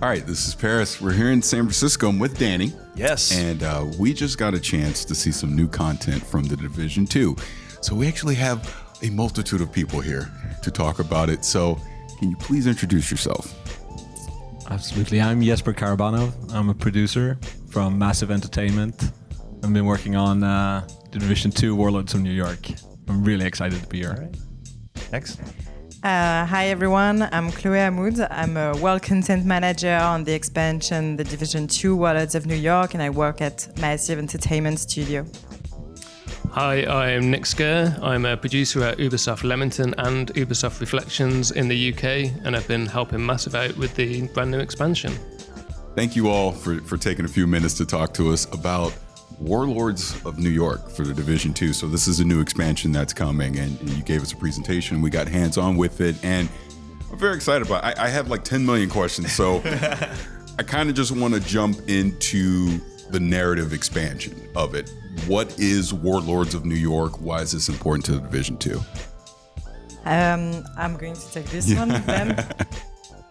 All right, this is Paris. We're here in San Francisco. I'm with Danny. Yes. And we just got a chance to see some new content from The Division 2. So we actually have a multitude of people here to talk about it. So can you please introduce yourself? Absolutely. I'm Jesper Karabanov. I'm a producer from Massive Entertainment. I've been working on The Division 2 Warlords of New York. I'm really excited to be here. All right. Next. Hi everyone, I'm Cloe Hammoud. I'm a world content manager on the expansion The Division 2 Warlords of New York, and I work at Massive Entertainment Studio. Hi, I'm Nick Scurr. I'm a producer at Ubisoft Leamington and Ubisoft Reflections in the UK, and I've been helping Massive out with the brand new expansion. Thank you all for taking a few minutes to talk to us about Warlords of New York for The Division 2. So this is a new expansion that's coming, and you gave us a presentation. We got hands-on with it, and I'm very excited about it. I have like 10 million questions, so I kind of just want to jump into the narrative expansion of it. What is Warlords of New York? Why is this important to The Division 2? I'm going to take this one then.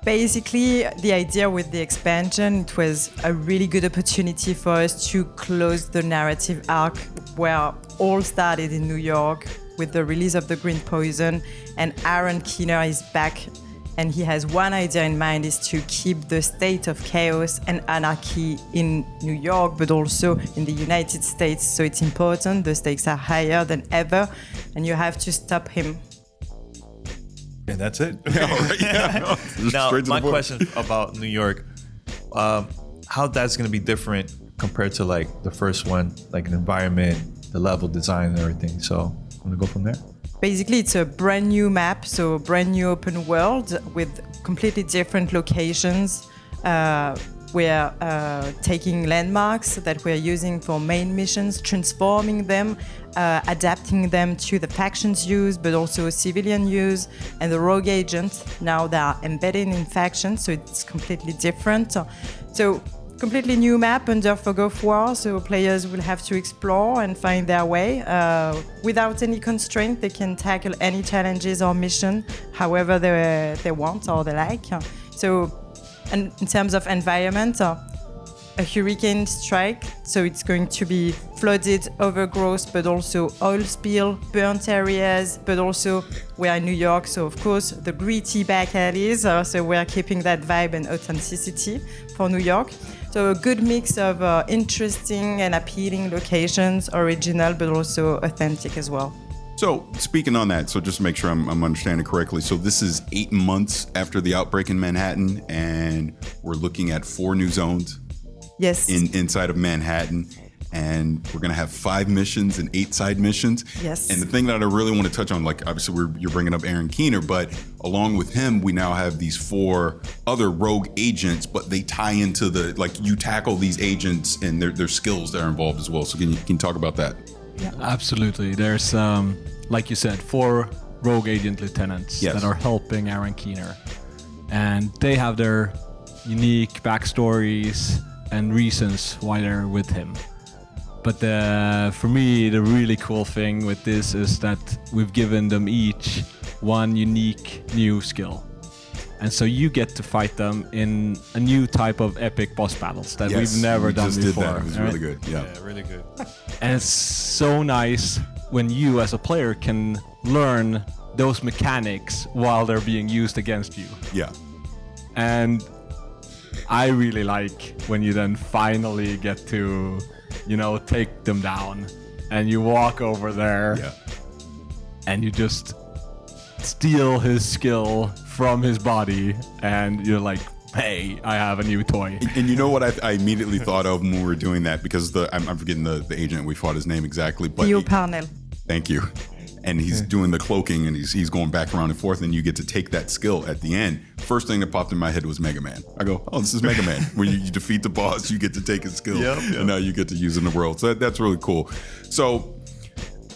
Basically, the idea with the expansion, it was a really good opportunity for us to close the narrative arc where all started in New York with the release of the Green Poison, and Aaron Keener is back, and he has one idea in mind, is to keep the state of chaos and anarchy in New York, but also in the United States. So it's important, the stakes are higher than ever, and you have to stop him. And that's it. Now, my question about New York, how that's going to be different compared to like the first one, like an environment, the level design and everything. So I'm going to go from there. Basically, it's a brand new map, so brand new open world with completely different locations. We're taking landmarks that we're using for main missions, transforming them, adapting them to the factions use, but also civilian use, and the rogue agents. Now they are embedded in factions, so it's completely different. So completely new map under fog of war, so players will have to explore and find their way. Without any constraint, they can tackle any challenges or mission however they want or they like. So, and in terms of environment, a hurricane strike, so it's going to be flooded, overgrowth, but also oil spill, burnt areas, but also we're in New York, so of course the gritty back alleys, so we're keeping that vibe and authenticity for New York. So a good mix of interesting and appealing locations, original, but also authentic as well. So speaking on that, so just to make sure I'm understanding correctly, so this is 8 months after the outbreak in Manhattan, and we're looking at 4 new zones. Yes. Inside of Manhattan, and we're gonna have 5 missions and 8 side missions. Yes. And the thing that I really want to touch on, like obviously you're bringing up Aaron Keener, but along with him, we now have these 4 other rogue agents, but they tie into the, like you tackle these agents and their skills that are involved as well. So can you talk about that? Yeah. Absolutely. There's, like you said, 4 rogue agent lieutenants that are helping Aaron Keener. And they have their unique backstories and reasons why they're with him. But for me, the really cool thing with this is that we've given them each one unique new skill. And so you get to fight them in a new type of epic boss battles that we've never done before. Did that. It was really good. Yeah, really good. And it's so nice when you as a player can learn those mechanics while they're being used against you. Yeah. And I really like when you then finally get to, take them down, and you walk over there and you just steal his skill from his body, and you're like, hey, I have a new toy. And you know what I immediately thought of when we were doing that, because I'm forgetting the agent, we fought his name exactly. But Theo Parnell. Thank you. And he's doing the cloaking, and he's going back around and forth, and you get to take that skill at the end. First thing that popped in my head was Mega Man. I go, oh, this is Mega Man. When you defeat the boss, you get to take his skill, and now you get to use it in the world. So that's really cool. So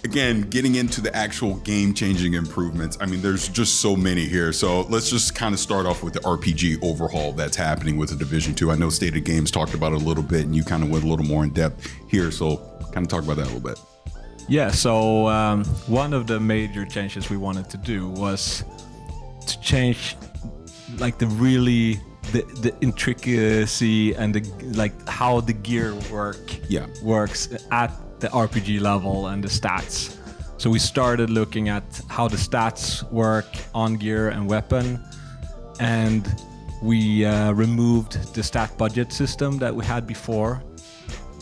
again, getting into the actual game-changing improvements, I mean, there's just so many here. So let's just kind of start off with the RPG overhaul that's happening with the Division 2. I know Stated Games talked about it a little bit, and you kind of went a little more in depth here. So kind of talk about that a little bit. Yeah, so one of the major changes we wanted to do was to change like the really the intricacy and how the gear works at the RPG level and the stats. So we started looking at how the stats work on gear and weapon, and we removed the stat budget system that we had before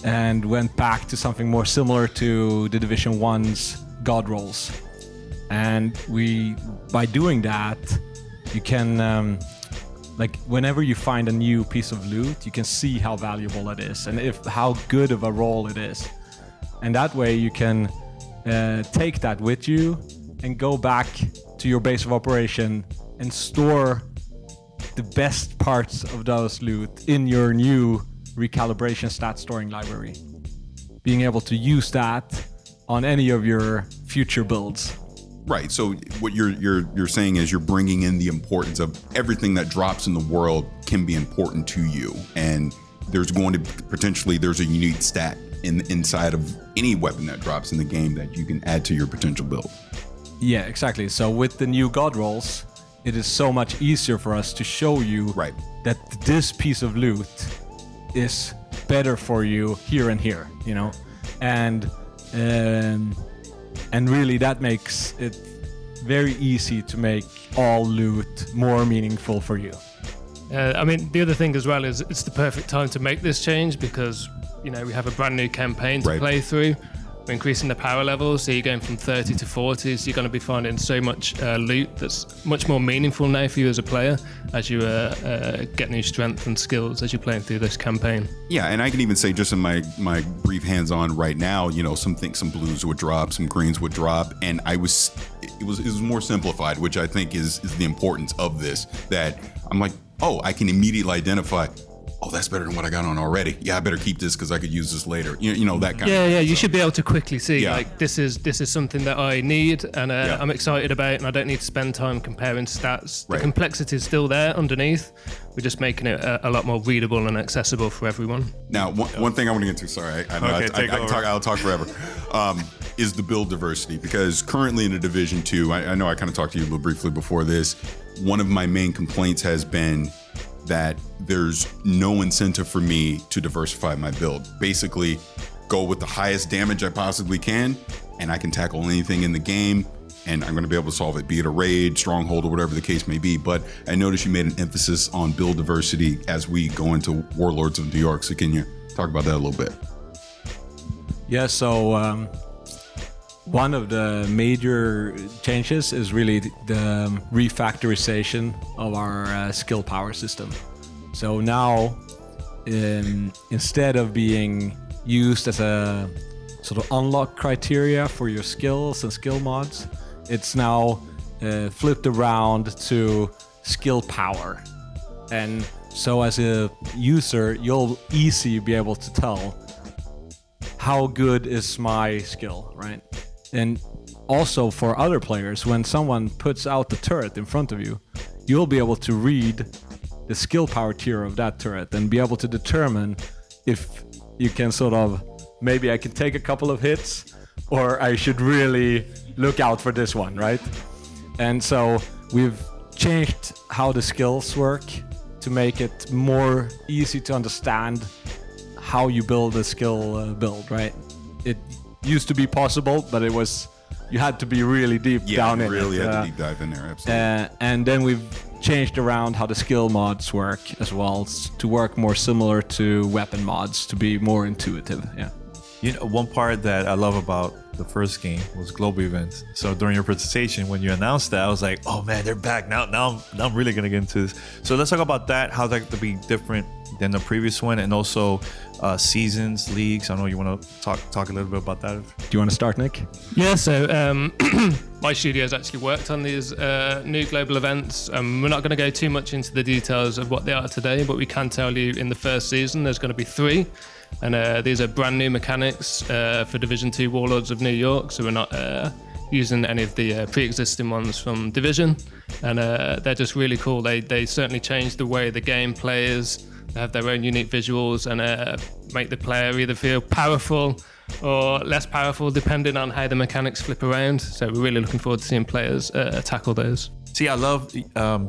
and went back to something more similar to the Division 1's god rolls. And by doing that, you can whenever you find a new piece of loot, you can see how valuable it is and how good of a roll it is. And that way you can take that with you and go back to your base of operation and store the best parts of those loot in your new recalibration stat storing library. Being able to use that on any of your future builds. Right. So what you're saying is you're bringing in the importance of everything that drops in the world can be important to you, and there's going to potentially there's a unique stat inside of any weapon that drops in the game that you can add to your potential build. Yeah, exactly. So with the new god rolls, it is so much easier for us to show you that this piece of loot is better for you here and here, and really that makes it very easy to make all loot more meaningful for you. The other thing as well is it's the perfect time to make this change because we have a brand new campaign to play through. We're increasing the power levels, so you're going from 30 to 40, so you're going to be finding so much loot that's much more meaningful now for you as a player as you get new strength and skills as you're playing through this campaign. Yeah, and I can even say just in my brief hands-on right now, some blues would drop, some greens would drop, and it was more simplified, which I think is the importance of this, that I'm like, oh, I can immediately identify, oh, that's better than what I got on already. Yeah, I better keep this because I could use this later. That kind of thing. Yeah, you should be able to quickly see, this is something that I need and I'm excited about, and I don't need to spend time comparing stats. The complexity is still there underneath. We're just making it a lot more readable and accessible for everyone. Now, one thing I want to get to, sorry, I know I'll talk forever, is the build diversity. Because currently in the Division 2, I know I kind of talked to you a little briefly before this, one of my main complaints has been that there's no incentive for me to diversify my build. Basically, go with the highest damage I possibly can, and I can tackle anything in the game, and I'm going to be able to solve it, be it a raid, stronghold, or whatever the case may be. But I noticed you made an emphasis on build diversity as we go into Warlords of New York. So can you talk about that a little bit? Yeah, so one of the major changes is really the refactorization of our skill power system. So now, instead of being used as a sort of unlock criteria for your skills and skill mods, it's now flipped around to skill power. And so as a user, you'll easily be able to tell how good is my skill, right? And also for other players, when someone puts out the turret in front of you, you'll be able to read the skill power tier of that turret and be able to determine if you can sort of, maybe I can take a couple of hits, or I should really look out for this one, right? And so we've changed how the skills work to make it more easy to understand how you build a skill build, right? It used to be possible, but you had to be really deep down in it. Yeah, really had to deep dive in there, absolutely. And then we've changed around how the skill mods work as well, to work more similar to weapon mods, to be more intuitive, yeah. One part that I love about the first game was global events. So during your presentation, when you announced that, I was like, oh man, they're back. Now I'm really going to get into this. So let's talk about that, how that could be different than the previous one, and also seasons, leagues. I know you want to talk a little bit about that. Do you want to start, Nick? Yeah, so my studio's actually worked on these new global events. We're not going to go too much into the details of what they are today, but we can tell you in the first season there's going to be 3. And these are brand new mechanics for Division 2 Warlords of New York, so we're not using any of the pre-existing ones from Division, and they're just really cool. They certainly change the way the game plays. They have their own unique visuals and make the player either feel powerful or less powerful depending on how the mechanics flip around. So we're really looking forward to seeing players tackle those. See, I love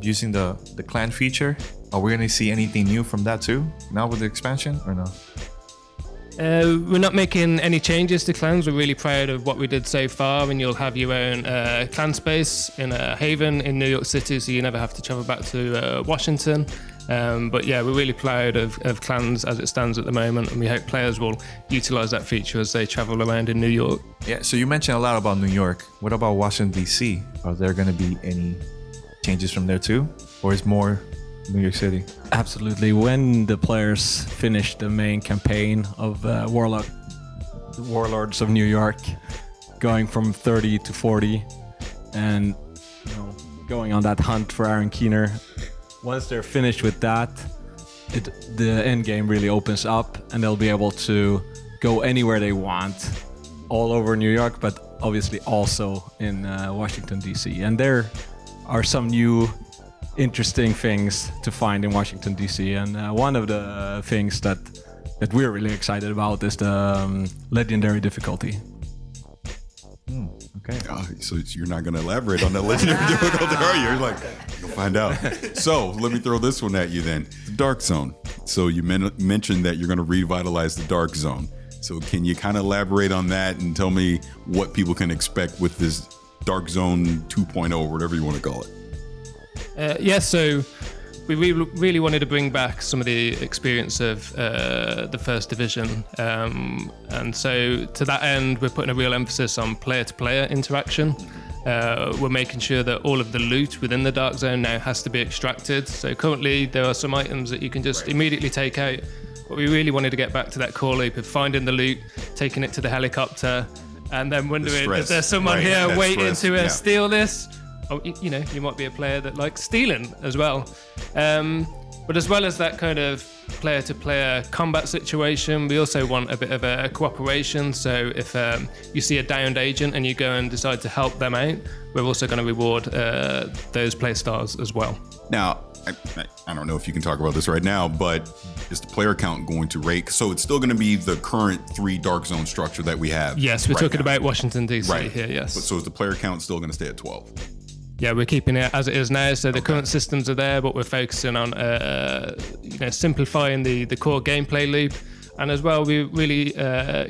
using the clan feature. Are we going to see anything new from that too? Now with the expansion or no? We're not making any changes to clans. We're really proud of what we did so far, and you'll have your own clan space in a haven in New York City, so you never have to travel back to Washington. But yeah, we're really proud of clans as it stands at the moment, and we hope players will utilize that feature as they travel around in New York. Yeah, so you mentioned a lot about New York. What about Washington, D.C.? Are there going to be any changes from there too? Or is more New York City? Absolutely. When the players finish the main campaign of Warlords of New York, going from 30 to 40, and going on that hunt for Aaron Keener, once they're finished with that, the end game really opens up, and they'll be able to go anywhere they want, all over New York, but obviously also in Washington, D.C. And there are some new interesting things to find in Washington, D.C. And one of the things that we're really excited about is the legendary difficulty. Okay. So you're not going to elaborate on that legendary difficulty, are you? You're like, you'll find out. So let me throw this one at you then. The Dark Zone. So you mentioned that you're going to revitalize the Dark Zone. So can you kind of elaborate on that and tell me what people can expect with this Dark Zone 2.0, whatever you want to call it? So we really wanted to bring back some of the experience of the First Division. And so to that end, we're putting a real emphasis on player-to-player interaction. We're making sure that all of the loot within the Dark Zone now has to be extracted. So currently there are some items that you can just immediately take out. But we really wanted to get back to that core loop of finding the loot, taking it to the helicopter, and then wondering, is there someone here waiting to steal this? Oh, you might be a player that likes stealing as well. But as well as that kind of player-to-player combat situation, we also want a bit of a cooperation. So if you see a downed agent and you go and decide to help them out, we're also going to reward those play styles as well. Now, I don't know if you can talk about this right now, but is the player count going to rate? So it's still going to be the current 3 Dark Zone structure that we have. Yes, we're talking about Washington, D.C. here, yes. So is the player count still going to stay at 12? Yeah, we're keeping it as it is now. So the current systems are there, but we're focusing on simplifying the core gameplay loop. And as well, we're really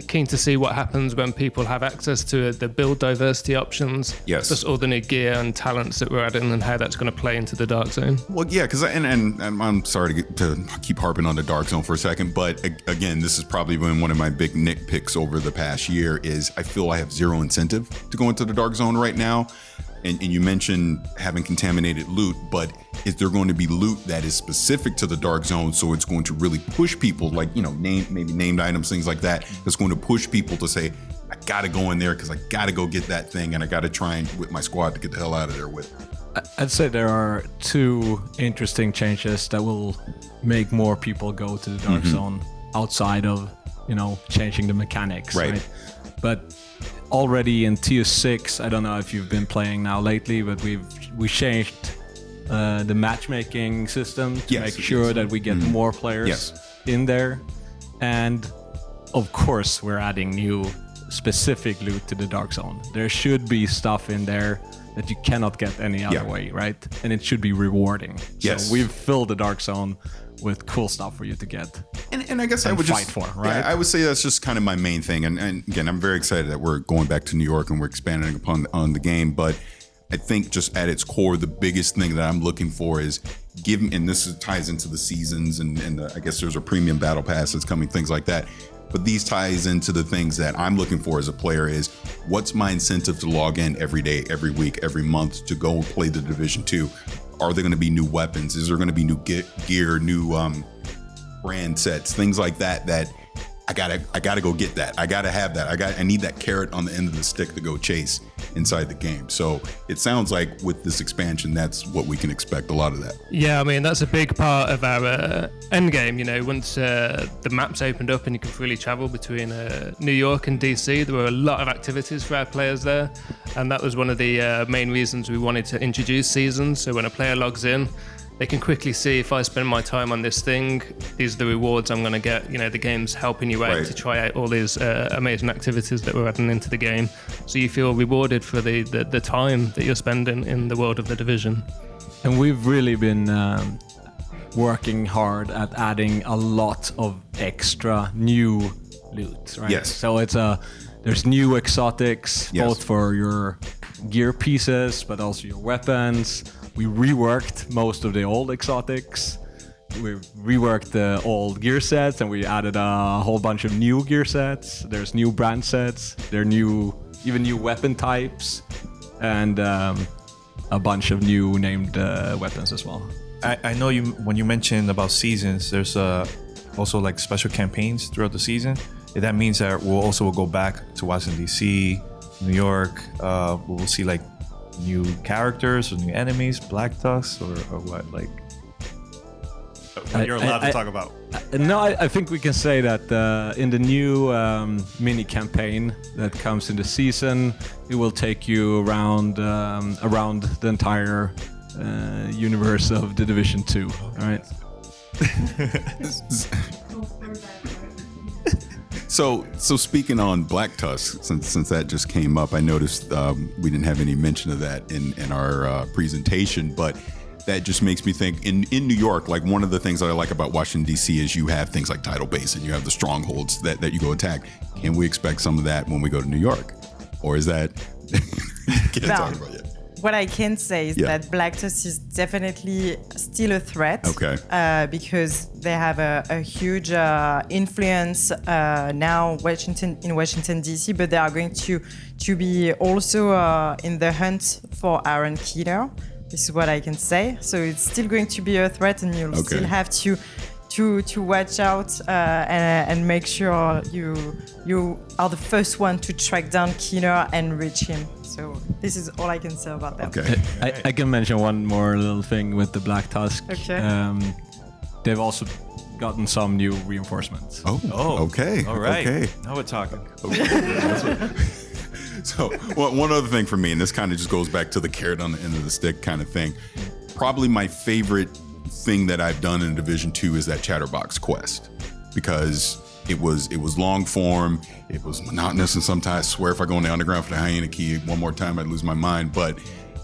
keen to see what happens when people have access to the build diversity options. Yes. Just all the new gear and talents that we're adding and how that's going to play into the Dark Zone. Well, yeah, because and I'm sorry to keep harping on the Dark Zone for a second, but again, this has probably been one of my big nitpicks over the past year is I feel I have zero incentive to go into the Dark Zone right now. And you mentioned having contaminated loot, but is there going to be loot that is specific to the Dark Zone, so it's going to really push people, like, maybe named items, things like that, that's going to push people to say, I got to go in there because I got to go get that thing, and I got to try and with my squad to get the hell out of there with it. I'd say there are 2 interesting changes that will make more people go to the Dark Zone outside of, changing the mechanics, right? But already in Tier 6, I don't know if you've been playing now lately, but we changed the matchmaking system to make sure that we get more players in there. And of course, we're adding new specific loot to the Dark Zone. There should be stuff in there that you cannot get any other way, right? And it should be rewarding. Yes. So we've filled the Dark Zone with cool stuff for you to get. And I guess I would fight for, right? Yeah, I would say that's just kind of my main thing. And again, I'm very excited that we're going back to New York and we're expanding on the game. But I think just at its core, the biggest thing that I'm looking for is and this ties into the seasons and I guess there's a premium battle pass that's coming, things like that. But these ties into the things that I'm looking for as a player is what's my incentive to log in every day, every week, every month to go play the Division 2? Are there going to be new weapons? Is there going to be new gear, new brand sets, things like that I gotta go get that. I gotta have that. I need that carrot on the end of the stick to go chase inside the game. So it sounds like with this expansion, that's what we can expect, a lot of that. Yeah, I mean, that's a big part of our end game. Once the maps opened up and you could freely travel between New York and DC, there were a lot of activities for our players there. And that was one of the main reasons we wanted to introduce seasons. So when a player logs in, they can quickly see if I spend my time on this thing, these are the rewards I'm going to get. You know, the game's helping you out to try out all these amazing activities that we're adding into the game. So you feel rewarded for the time that you're spending in the world of The Division. And we've really been working hard at adding a lot of extra new loot, right? Yes. So there's new exotics, both for your gear pieces, but also your weapons. We reworked most of the old exotics. We reworked the old gear sets, and we added a whole bunch of new gear sets. There's new brand sets. There are even new weapon types, and a bunch of new named weapons as well. I know when you mentioned about seasons, there's also like special campaigns throughout the season. That means that we'll go back to Washington DC, New York. We'll see like new characters or new enemies, Black Tusk or what? Like you're allowed to talk about. No, I think we can say that in the new mini campaign that comes in the season, it will take you around the entire universe of The Division 2, right? So speaking on Black Tusk, since that just came up, I noticed we didn't have any mention of that in our presentation, but that just makes me think in New York, like one of the things that I like about Washington DC is you have things like Tidal Basin, you have the strongholds that you go attack. Can we expect some of that when we go to New York, or is that can't talk about yet? What I can say is that Black Tusk is definitely still a threat. Okay. Because they have a huge influence now in Washington DC, but they are going to be also in the hunt for Aaron Keener. This is what I can say. So it's still going to be a threat, and you'll still have to watch out and make sure you are the first one to track down Keener and reach him. So this is all I can say about that. Okay. I can mention one more little thing with the Black Tusk. Okay. They've also gotten some new reinforcements. Oh. Okay. All right. Okay. Now we're talking. So one other thing for me, and this kind of just goes back to the carrot on the end of the stick kind of thing. Probably my favorite thing that I've done in Division 2 is that Chatterbox quest, because it was long form, it was monotonous, and sometimes I swear if I go in the underground for the hyena key one more time I'd lose my mind. But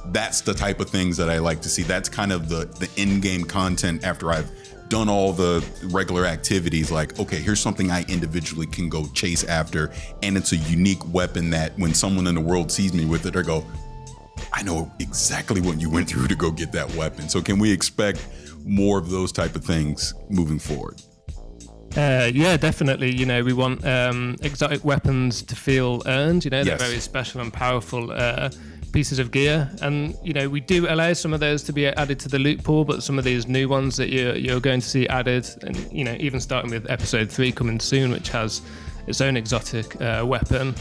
that's the type of things that I like to see. That's kind of the in-game content after I've done all the regular activities. Like, okay, here's something I individually can go chase after, and it's a unique weapon that when someone in the world sees me with it, they go, I know exactly what you went through to go get that weapon. So can we expect more of those type of things moving forward? Yeah, definitely. You know, we want exotic weapons to feel earned. You know, they're very special and powerful pieces of gear, and you know, we do allow some of those to be added to the loot pool, but some of these new ones that you're going to see added, and you know, even starting with episode 3 coming soon, which has its own exotic weapon,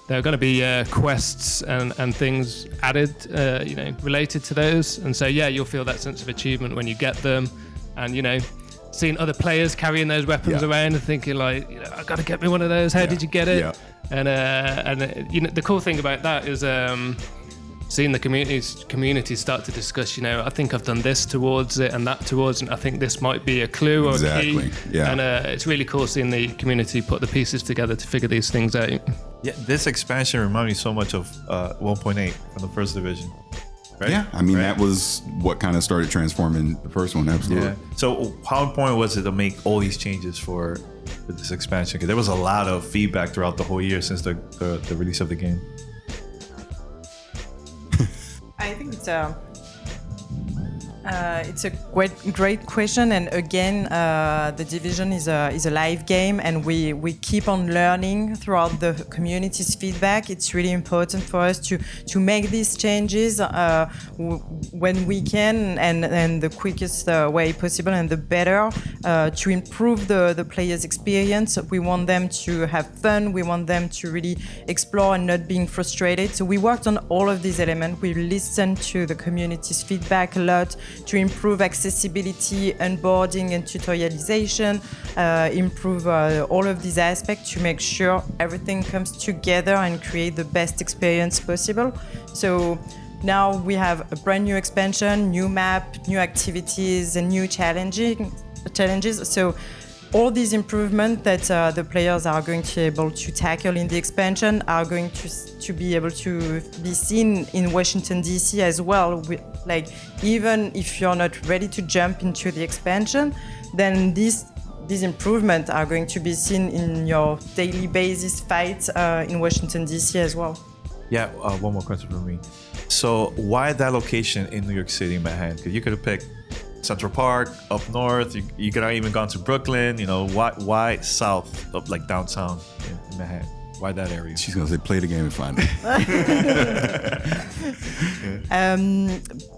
there are going to be quests and things added, you know, related to those. And so yeah, you'll feel that sense of achievement when you get them, and you know, seeing other players carrying those weapons around and thinking like, you know, I got to get me one of those. How did you get it? And you know, the cool thing about that is seeing the community start to discuss, you know, I think I've done this towards it and that towards it, and I think this might be a clue or a key. And it's really cool seeing the community put the pieces together to figure these things out. Yeah, this expansion reminds me so much of 1.8 from the first division. Right? Yeah, I mean, that was what kind of started transforming the first one, absolutely. Yeah. So how important was it to make all these changes for this expansion? Because there was a lot of feedback throughout the whole year since the release of the game. I think it's a great question, and again, the Division is a live game, and we keep on learning throughout the community's feedback. It's really important for us to make these changes when we can, and the quickest way possible, and the better, to improve the players' experience. We want them to have fun. We want them to really explore and not being frustrated. So we worked on all of these elements. We listened to the community's feedback a lot, to improve accessibility, onboarding, and tutorialization, improve all of these aspects to make sure everything comes together and create the best experience possible. So now we have a brand new expansion, new map, new activities, and new challenges. So all these improvements that the players are going to be able to tackle in the expansion are going to be able to be seen in Washington DC as well. Like, even if you're not ready to jump into the expansion, then these improvements are going to be seen in your daily basis fight in Washington DC as well. Yeah, one more question for me. So why that location in New York City, Manhattan? Because you could have picked Central Park, up north. You could have even gone to Brooklyn. You know, why south of like downtown in Manhattan? Why that area? She's gonna say, play the game and find it.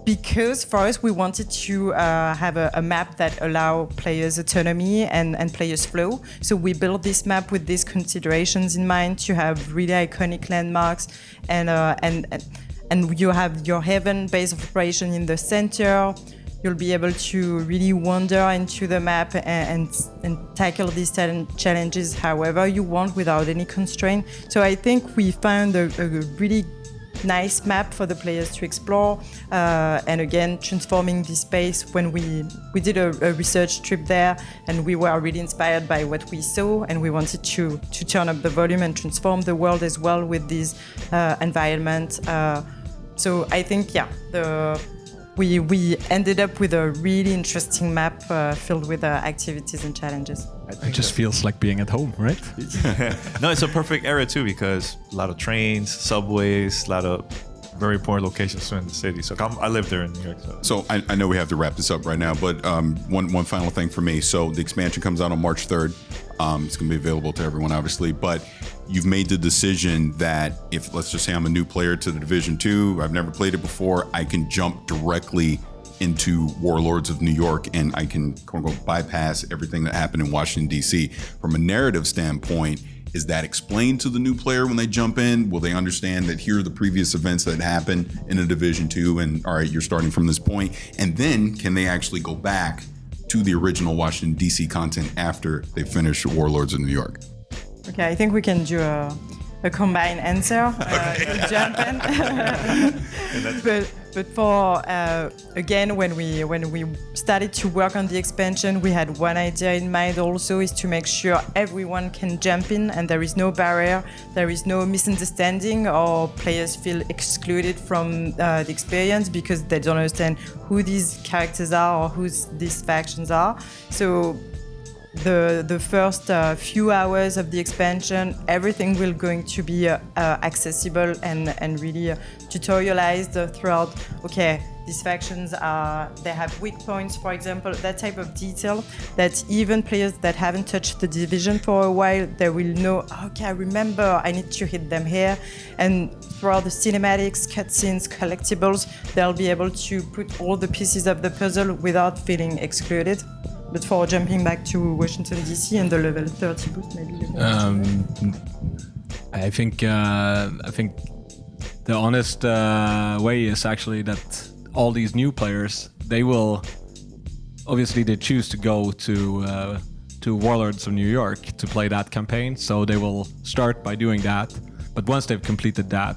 Because for us, we wanted to have a map that allow players autonomy and players flow. So we built this map with these considerations in mind, to have really iconic landmarks, and you have your Haven base of operation in the center. You'll be able to really wander into the map and tackle these challenges however you want without any constraint. So I think we found a really nice map for the players to explore, and again, transforming this space. When we did a research trip there, and we were really inspired by what we saw, and we wanted to turn up the volume and transform the world as well with this environment. So I think, we ended up with a really interesting map filled with activities and challenges. It just feels like being at home, right? No, it's a perfect area too, because a lot of trains, subways, a lot of very important locations in the city. So I live there in New York. So I know we have to wrap this up right now, but one final thing for me. So the expansion comes out on March 3rd. It's going to be available to everyone, obviously, but you've made the decision that if, let's just say I'm a new player to the Division 2, I've never played it before, I can jump directly into Warlords of New York, and I can quote unquote bypass everything that happened in Washington, D.C. From a narrative standpoint, is that explained to the new player when they jump in? Will they understand that here are the previous events that happened in a Division 2, and all right, you're starting from this point? And then can they actually go back to the original Washington, D.C. content after they finish Warlords of New York? Okay, I think we can do a combined answer. Jump in. But for again, when we started to work on the expansion, we had one idea in mind also, is to make sure everyone can jump in and there is no barrier, there is no misunderstanding or players feel excluded from the experience because they don't understand who these characters are or who these factions are. So the first few hours of the expansion, everything will going to be accessible and really tutorialized throughout. Okay, these factions they have weak points, for example, that type of detail that even players that haven't touched the division for a while, they will know, okay, I remember I need to hit them here. And throughout the cinematics, cutscenes, collectibles, they'll be able to put all the pieces of the puzzle without feeling excluded. But for jumping back to Washington DC and the level 30 boost, maybe. I think the honest way is actually that all these new players, they will obviously they choose to go to Warlords of New York to play that campaign, so they will start by doing that. But once they've completed that,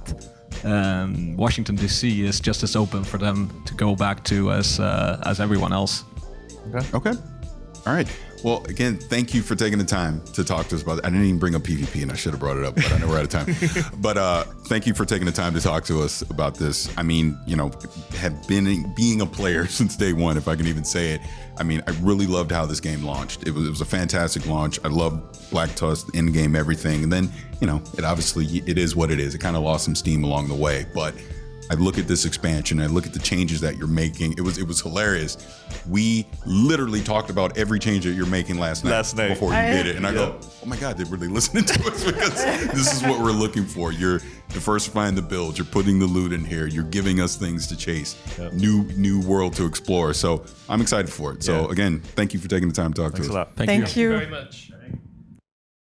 Washington DC is just as open for them to go back to as everyone else. Okay. All right. Well, again, thank you for taking the time to talk to us about it. I didn't even bring up PvP, and I should have brought it up, but I know we're out of time. But thank you for taking the time to talk to us about this. I mean, have been being a player since day one, if I can even say it. I mean, I really loved how this game launched. It was a fantastic launch. I loved Black Tusk, endgame, everything. And then, it is what it is. It kind of lost some steam along the way, but I look at this expansion, I look at the changes that you're making. It was hilarious. We literally talked about every change that you're making last night before you did it. And I go, oh my God, they're really listening to us, because this is what we're looking for. You're diversifying the build, you're putting the loot in here, you're giving us things to chase, new world to explore. So I'm excited for it. So again, thank you for taking the time to talk to us. Thanks a lot. Thank you Thank you very much.